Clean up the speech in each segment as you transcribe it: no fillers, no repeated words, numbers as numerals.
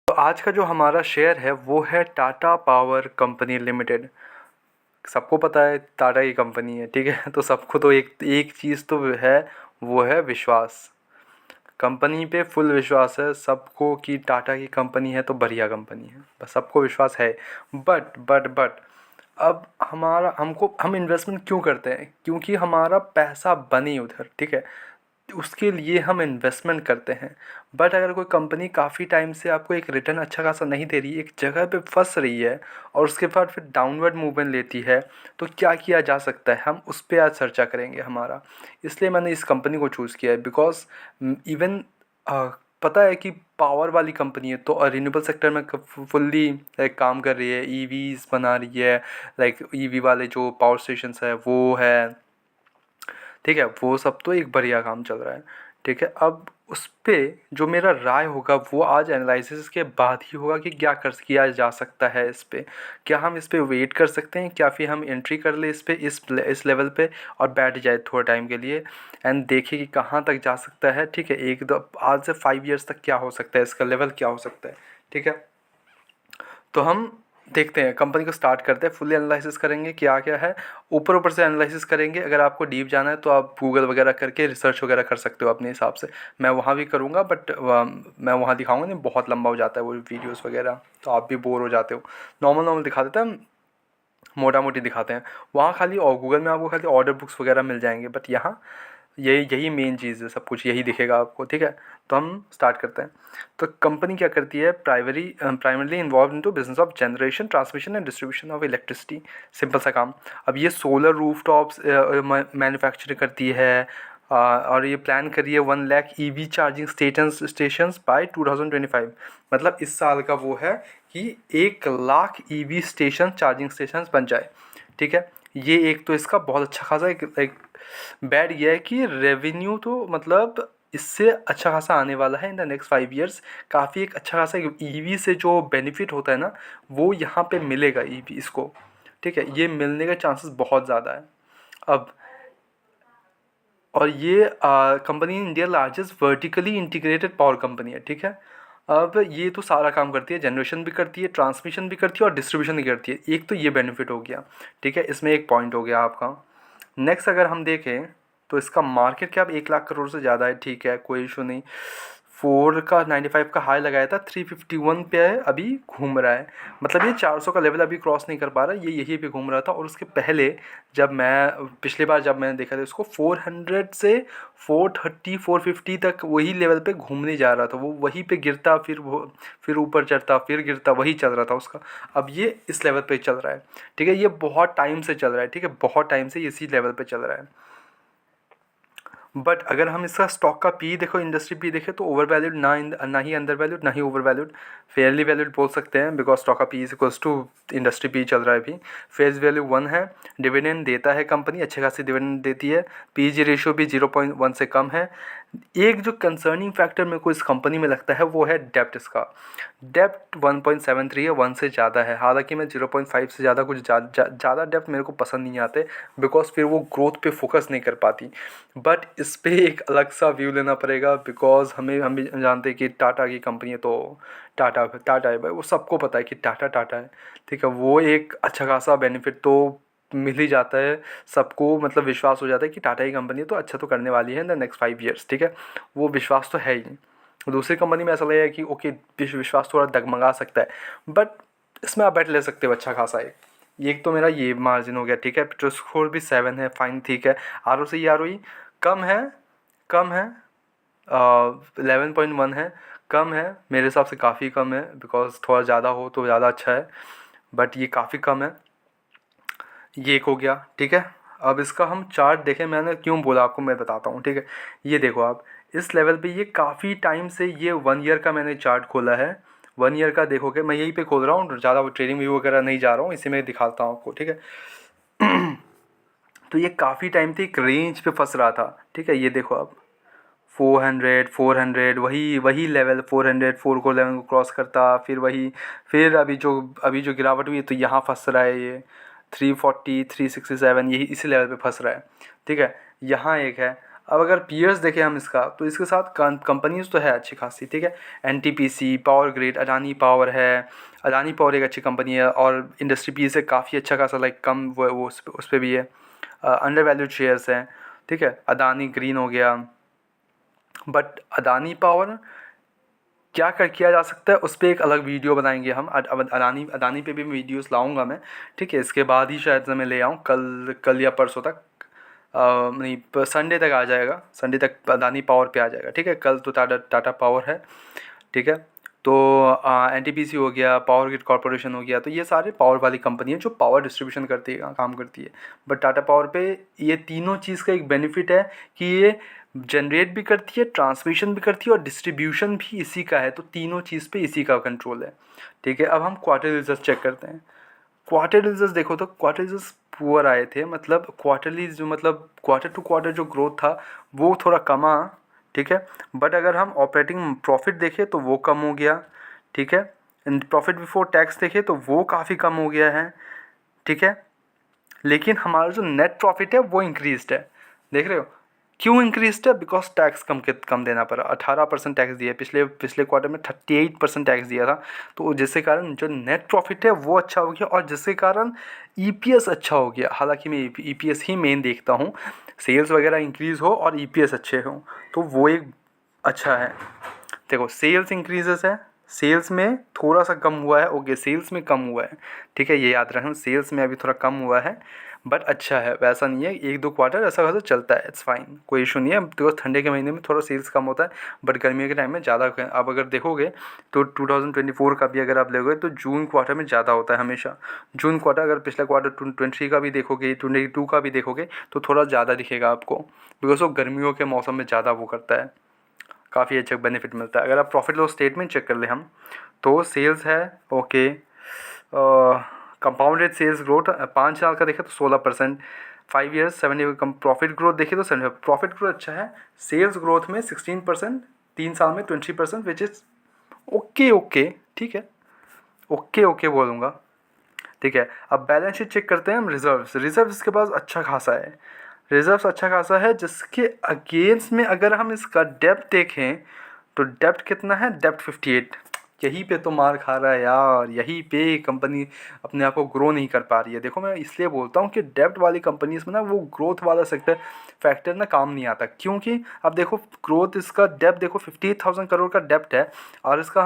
तो आज का जो हमारा शेयर है वो है टाटा पावर कंपनी लिमिटेड। सबको पता है टाटा की कंपनी है, ठीक है। तो सबको तो एक एक चीज़ तो है, वो है विश्वास। कंपनी पे फुल विश्वास है सबको कि टाटा की कंपनी है तो बढ़िया कंपनी है, बस सबको विश्वास है। बट अब हम इन्वेस्टमेंट क्यों करते हैं? क्योंकि हमारा पैसा बने उधर, ठीक है। उसके लिए हम इन्वेस्टमेंट करते हैं। बट अगर कोई कंपनी काफ़ी टाइम से आपको एक रिटर्न अच्छा खासा नहीं दे रही, एक जगह पे फंस रही है और उसके बाद फिर डाउनवर्ड मूवमेंट लेती है, तो क्या किया जा सकता है, हम उस पर आज चर्चा करेंगे हमारा। इसलिए मैंने इस कंपनी को चूज़ किया है बिकॉज इवन पता है कि पावर वाली कंपनी है तो रिन्यूएबल सेक्टर में फुल्ली लाइक काम कर रही है, ईवीज बना रही है, लाइक ईवी वाले जो पावर स्टेशंस है वो है, ठीक है। वो सब तो एक बढ़िया काम चल रहा है, ठीक है। अब उस पर जो मेरा राय होगा वो आज एनालिसिस के बाद ही होगा कि क्या कर किया जा सकता है इस पर। क्या हम इस पर वेट कर सकते हैं, क्या फिर हम एंट्री कर ले इस पर, इस लेवल पे और बैठ जाए थोड़ा टाइम के लिए एंड देखें कि कहाँ तक जा सकता है, ठीक है। एक दो आज से 5 ईयर्स तक क्या हो सकता है, इसका लेवल क्या हो सकता है, ठीक है। तो हम देखते हैं, कंपनी को स्टार्ट करते हैं, फुल्ली एनालिसिस करेंगे क्या क्या है, ऊपर ऊपर से एनालिसिस करेंगे। अगर आपको डीप जाना है तो आप गूगल वगैरह करके रिसर्च वगैरह कर सकते हो अपने हिसाब से। मैं वहाँ भी करूँगा बट मैं वहाँ दिखाऊंगा नहीं, बहुत लंबा हो जाता है वो वीडियोस वगैरह, तो आप भी बोर हो जाते हो। नॉर्मल नॉर्मल दिखा देते हैं, मोटा मोटी दिखाते हैं। वहाँ खाली और गूगल में आपको खाली ऑर्डर बुक्स वगैरह मिल जाएंगे, बट यहाँ यही यही मेन चीज़ है, सब कुछ यही दिखेगा आपको, ठीक है। तो हम स्टार्ट करते हैं। तो कंपनी क्या करती है, primarily involve into business of generation, transmission and distribution of electricity. Simple सा काम। अब ये सोलर रूफटॉप्स मैन्युफैक्चर करती है, और ये प्लान करी है 1 lakh EV charging stations by 2025। मतलब इस साल का वो है कि 1 lakh EV station, charging station बन जाए, ठीक है। ये एक तो इसका बहुत अच्छा खासा एक बैड ये है कि रेवेन्यू तो मतलब इससे अच्छा खासा आने वाला है इन द नेक्स्ट 5 ईयर्स। काफ़ी एक अच्छा खासा ईवी से जो बेनिफिट होता है ना, वो यहाँ पे मिलेगा ईवी इसको, ठीक है। ये मिलने के चांसेस बहुत ज़्यादा है। अब और ये company India largest vertically integrated power company है, ठीक है। अब ये तो सारा काम करती है, जनरेशन भी करती है, ट्रांसमिशन भी करती है और डिस्ट्रीब्यूशन भी करती है। एक तो ये बेनिफिट हो गया, ठीक है, इसमें एक पॉइंट हो गया आपका। नेक्स्ट अगर हम देखें तो इसका मार्केट कैप 1 लाख करोड़ से ज़्यादा है, ठीक है, कोई इशू नहीं। 4 का 95 का हाई लगाया था, 351 पे है, अभी घूम रहा है। मतलब ये 400 का लेवल अभी क्रॉस नहीं कर पा रहा, ये यहीं पे घूम रहा था। और उसके पहले जब मैं पिछली बार जब मैंने देखा था इसको, 400 से 430 450 तक वही लेवल पे घूमने जा रहा था। वो वहीं पे गिरता, फिर ऊपर चढ़ता, फिर गिरता, वही चल रहा था उसका। अब ये इस लेवल पे चल रहा है, ठीक है। ये बहुत टाइम से चल रहा है, ठीक है, बहुत टाइम से इसी लेवल पे चल रहा है। बट अगर हम इसका स्टॉक का पी देखो, इंडस्ट्री पी देखें, तो ओवर वैल्यूड ना ही अंडर वैल्यूड, ना ही ओवर वैल्यूड, फेयरली वैल्यूड बोल सकते हैं, बिकॉज स्टॉक का P is equals to industry P चल रहा है अभी। फेस वैल्यू 1 है। डिविडेंड देता है कंपनी, अच्छे खासी डिविडेंड देती है। पीजी रेशियो भी 0.1 से कम है। एक जो कंसर्निंग फैक्टर मेरे को इस कंपनी में लगता है वो है डेप्ट। इसका डेप्ट 1.73 है, 1 से ज़्यादा है। हालांकि मैं 0.5 से ज़्यादा कुछ ज़्यादा डेप्ट मेरे को पसंद नहीं आते, बिकॉज फिर वो ग्रोथ पे फोकस नहीं कर पाती। बट इस पर एक अलग सा व्यू लेना पड़ेगा, बिकॉज हम भी जानते हैं कि टाटा की कंपनी है, तो टाटा है भाई, वो सबको पता है कि टाटा है, ठीक है। वो एक अच्छा खासा बेनिफिट तो मिल ही जाता है सबको, मतलब विश्वास हो जाता है कि टाटा की कंपनी है तो अच्छा तो करने वाली है इन द नेक्स्ट 5 ईयर्स, ठीक है। वो विश्वास तो है ही। दूसरी कंपनी में ऐसा लगेगा कि ओके, विश्वास थोड़ा डगमगा सकता है, बट इसमें आप बैठ ले सकते हो अच्छा खासा एक तो मेरा ये मार्जिन हो गया, ठीक है। पेट्रोल स्कोर भी 7 है, फाइन, ठीक है। आर ओ कम है, कम है, 11.1 है, कम है मेरे हिसाब से, काफ़ी कम है, बिकॉज थोड़ा ज़्यादा हो तो ज़्यादा अच्छा है, बट ये काफ़ी कम है। ये एक हो गया, ठीक है। अब इसका हम चार्ट देखें, मैंने क्यों बोला आपको मैं बताता हूँ, ठीक है। ये देखो आप, इस लेवल पे ये काफ़ी टाइम से, ये 1 ईयर का मैंने चार्ट खोला है। 1 ईयर का देखोगे, मैं यहीं पे खोल रहा हूँ, ज़्यादा ट्रेडिंग व्यू वगैरह नहीं जा रहा हूँ, इसी में दिखाता हूँ आपको, ठीक है। तो ये काफ़ी टाइम से एक रेंज पे फंस रहा था, ठीक है। ये देखो आप, 400 वही वही लेवल, 400 को लेवल को क्रॉस करता, फिर वही, फिर अभी जो गिरावट हुई है तो यहाँ फंस रहा है ये 340 367, यही इसी लेवल पे फंस रहा है, ठीक है। यहाँ एक है। अब अगर पीयर्स देखें हम इसका, तो इसके साथ कंपनीज तो है अच्छी खासी, ठीक है। NTPC, power grid, Adani power है। अडानी पावर एक अच्छी कंपनी है और इंडस्ट्री पी से काफ़ी अच्छा खासा लाइक कम वो उस पर भी है, अंडर वैल्यूड शेयर्स हैं, ठीक है। अडानी ग्रीन हो गया। बट अडानी पावर क्या कर किया जा सकता है उस पर एक अलग वीडियो बनाएंगे हम। अडानी अडानी पे भी वीडियोस लाऊंगा मैं, ठीक है। इसके बाद ही शायद से मैं ले आऊँ, कल या परसों तक, नहीं संडे तक आ जाएगा, संडे तक अडानी पावर पे आ जाएगा, ठीक है। कल तो टाटा टाटा पावर है, ठीक है। तो एनटीपीसी हो गया, पावर ग्रिड कॉरपोरेशन हो गया, तो ये सारे पावर वाली कंपनी है जो पावर डिस्ट्रीब्यूशन करती है, काम करती है। बट टाटा पावर पे ये तीनों चीज़ का एक बेनिफिट है कि ये जनरेट भी करती है, ट्रांसमिशन भी करती है और डिस्ट्रीब्यूशन भी इसी का है, तो तीनों चीज़ पे इसी का कंट्रोल है, ठीक है। अब हम क्वार्टर रिजल्ट चेक करते हैं। क्वार्टर रिजल्ट देखो तो क्वार्टर रिजल्ट पुअर आए थे, मतलब क्वार्टरली जो मतलब क्वार्टर टू क्वार्टर जो ग्रोथ था वो थोड़ा कमा, ठीक है। बट अगर हम ऑपरेटिंग प्रॉफिट देखें तो वो कम हो गया, ठीक है। प्रॉफिट बिफोर टैक्स देखें तो वो काफ़ी कम हो गया है, ठीक है। लेकिन हमारा जो नेट प्रॉफिट है वो इंक्रीज्ड है, देख रहे हो। क्यों इंक्रीज्ड है? बिकॉज टैक्स कम देना पड़ा, 18% टैक्स दिया, पिछले पिछले क्वार्टर में 38% टैक्स दिया था। तो जिसके कारण जो नेट प्रॉफिट है वो अच्छा हो गया और जिसके कारण ईपीएस अच्छा हो गया। हालांकि मैं ईपीएस ही मेन देखता हूँ, सेल्स वगैरह इंक्रीज़ हो और ईपीएस अच्छे हों तो वो एक अच्छा है। देखो सेल्स इंक्रीजेस है, सेल्स में थोड़ा सा कम हुआ है, ओके सेल्स में कम हुआ है, ठीक है। ये याद रखें, सेल्स में अभी थोड़ा कम हुआ है बट अच्छा है, वैसा नहीं है एक दो क्वार्टर ऐसा वैसा चलता है, इट्स फाइन, कोई इशू नहीं है। बिकॉज ठंडे के महीने में थोड़ा सेल्स कम होता है बट गर्मियों के टाइम में ज़्यादा। अब अगर देखोगे तो 2024 का भी अगर आप देखोगे तो जून क्वार्टर में ज़्यादा होता है हमेशा। जून क्वार्टर अगर पिछला क्वार्टर 23 का भी देखोगे, 22 का भी देखोगे तो थोड़ा ज़्यादा दिखेगा आपको, बिकॉज वो गर्मियों के मौसम में ज़्यादा वो करता है, काफ़ी अच्छा बेनिफिट मिलता है। अगर आप प्रॉफिट लॉस स्टेटमेंट चेक कर ले हम, तो सेल्स है ओके, कंपाउंडेड सेल्स ग्रोथ 5 साल का देखें तो 16%, 5 ईयर्स 70, कम प्रॉफिट ग्रोथ देखें तो 70, प्रॉफिट ग्रोथ अच्छा है। सेल्स ग्रोथ में 16%, 3 साल में 20%, विच इज़ ओके ओके, ठीक है, ओके ओके बोलूँगा, ठीक है। अब बैलेंस शीट चेक करते हैं हम। रिजर्व्स इसके पास अच्छा खासा है, रिजर्व्स अच्छा खासा है, जिसके अगेंस्ट में अगर हम इसका डेप्थ देखें तो डेप्थ कितना है, डेप्थ 58। यहीं पे तो मार खा रहा है यार, यहीं पे कंपनी अपने आप को ग्रो नहीं कर पा रही है। देखो मैं इसलिए बोलता हूँ कि डेप्थ वाली कंपनीज में ना वो ग्रोथ वाला फैक्टर ना काम नहीं आता, क्योंकि अब देखो ग्रोथ इसका डेप्थ देखो 58,000 करोड़ का डेप्थ है और इसका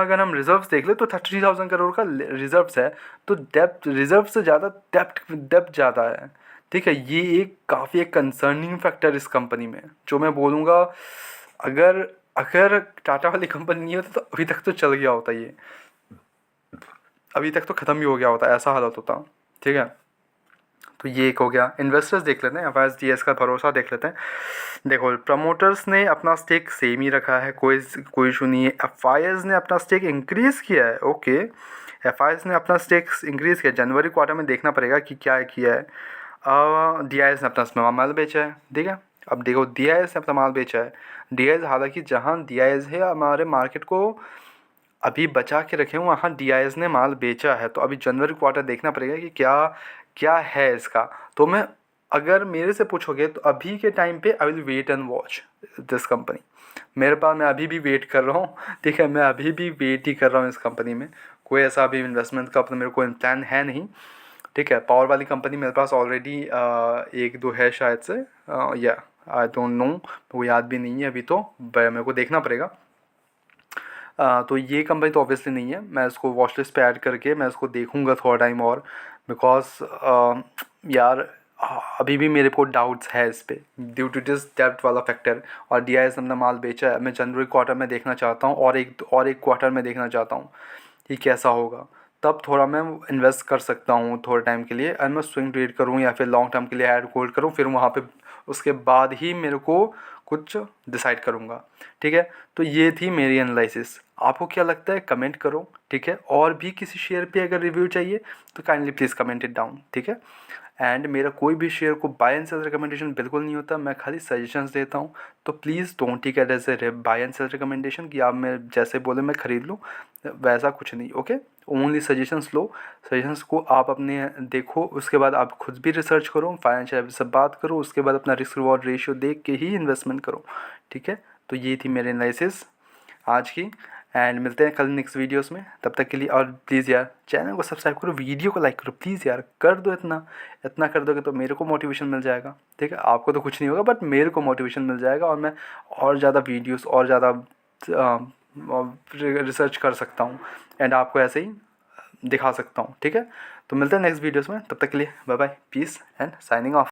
अगर हम रिजर्व्स देख ले तो 33,000 करोड़ का रिजर्व्स है। तो डेप्थ रिजर्व से ज़्यादा डेप्थ ज़्यादा है, ठीक है। ये एक काफ़ी एक कंसर्निंग फैक्टर इस कंपनी में, जो मैं बोलूँगा अगर अगर टाटा वाली कंपनी नहीं होती तो अभी तक तो चल गया होता, ये अभी तक तो ख़त्म ही हो गया होता, ऐसा हालत होता, ठीक है। तो ये एक हो गया। इन्वेस्टर्स देख लेते हैं, एफ का भरोसा देख लेते हैं। देखो प्रमोटर्स ने अपना स्टेक सेम ही रखा है, कोई इशू नहीं है। एफ ने अपना स्टेक इंक्रीज़ किया है, ओके। एफ ने अपना स्टेक इंक्रीज़ किया, जनवरी क्वार्टर में देखना पड़ेगा कि क्या किया है। डी ने अपना माल बेचा है, ठीक है। अब देखो डी ने अपना माल बेचा है। डी हालांकि जहाँ डी है हमारे मार्केट को अभी बचा के रखे हूँ, वहाँ डी ने माल बेचा है। तो अभी जनवरी क्वार्टर देखना पड़ेगा कि क्या क्या है इसका। तो मैं अगर मेरे से पूछोगे तो अभी के टाइम पे I will wait and watch this company. मेरे पास मैं अभी भी वेट कर रहा हूँ, ठीक है। मैं अभी भी वेट ही कर रहा हूँ इस कंपनी में, कोई ऐसा अभी इन्वेस्टमेंट का अपना मेरे को प्लान है नहीं, ठीक है। पावर वाली कंपनी मेरे पास ऑलरेडी एक दो है शायद से, या आई डोंट नो, वो याद भी नहीं है अभी, तो मेरे को देखना पड़ेगा। तो ये कंपनी तो ऑब्वियसली नहीं है, मैं इसको वॉच लिस्ट पे ऐड करके मैं इसको देखूँगा थोड़ा टाइम और, बिकॉज यार अभी भी मेरे को डाउट्स है इस पर ड्यू टू दिस डेप्थ वाला फैक्टर। और डी आई एस ने अपना माल बेचा है, मैं जनवरी क्वार्टर में देखना चाहता हूँ और एक क्वार्टर में देखना चाहता हूँ कि कैसा होगा, तब थोड़ा मैं इन्वेस्ट कर सकता हूँ थोड़े टाइम के लिए, एंड मैं स्विंग ट्रेड करूँ या फिर लॉन्ग टर्म के लिए ऐड होल्ड करूँ, फिर वहाँ पे उसके बाद ही मेरे को कुछ डिसाइड करूँगा, ठीक है। तो ये थी मेरी एनालिसिस, आपको क्या लगता है कमेंट करो, ठीक है। और भी किसी शेयर पे अगर रिव्यू चाहिए तो kindly please comment it down, ठीक है। एंड मेरा कोई भी शेयर को बाय एंड सेल रिकमेंडेशन बिल्कुल नहीं होता, मैं खाली सजेशंस देता हूँ। तो please don't take it as a buy and sell recommendation कि आप मैं जैसे बोले मैं ख़रीद लूँ, वैसा कुछ नहीं। ओके, ओनली सजेशंस लो, सजेशंस को आप अपने देखो, उसके बाद आप खुद भी रिसर्च करो, फाइनेंशियल से बात करो, उसके बाद अपना रिस्क रिवॉर्ड रेशियो देख के ही इन्वेस्टमेंट करो, ठीक है। तो ये थी मेरी एनालिसिस आज की, एंड मिलते हैं कल नेक्स्ट वीडियोस में। तब तक के लिए, और प्लीज़ यार चैनल को सब्सक्राइब करो, वीडियो को लाइक करो, प्लीज़ यार कर दो, इतना इतना कर दोगे तो मेरे को मोटिवेशन मिल जाएगा, ठीक है। आपको तो कुछ नहीं होगा बट मेरे को मोटिवेशन मिल जाएगा, और मैं और ज़्यादा वीडियोस और ज़्यादा रिसर्च कर सकता हूँ एंड आपको ऐसे ही दिखा सकता हूँ, ठीक है। तो मिलते हैं नेक्स्ट वीडियोस में, तब तक के लिए bye bye, peace and signing of.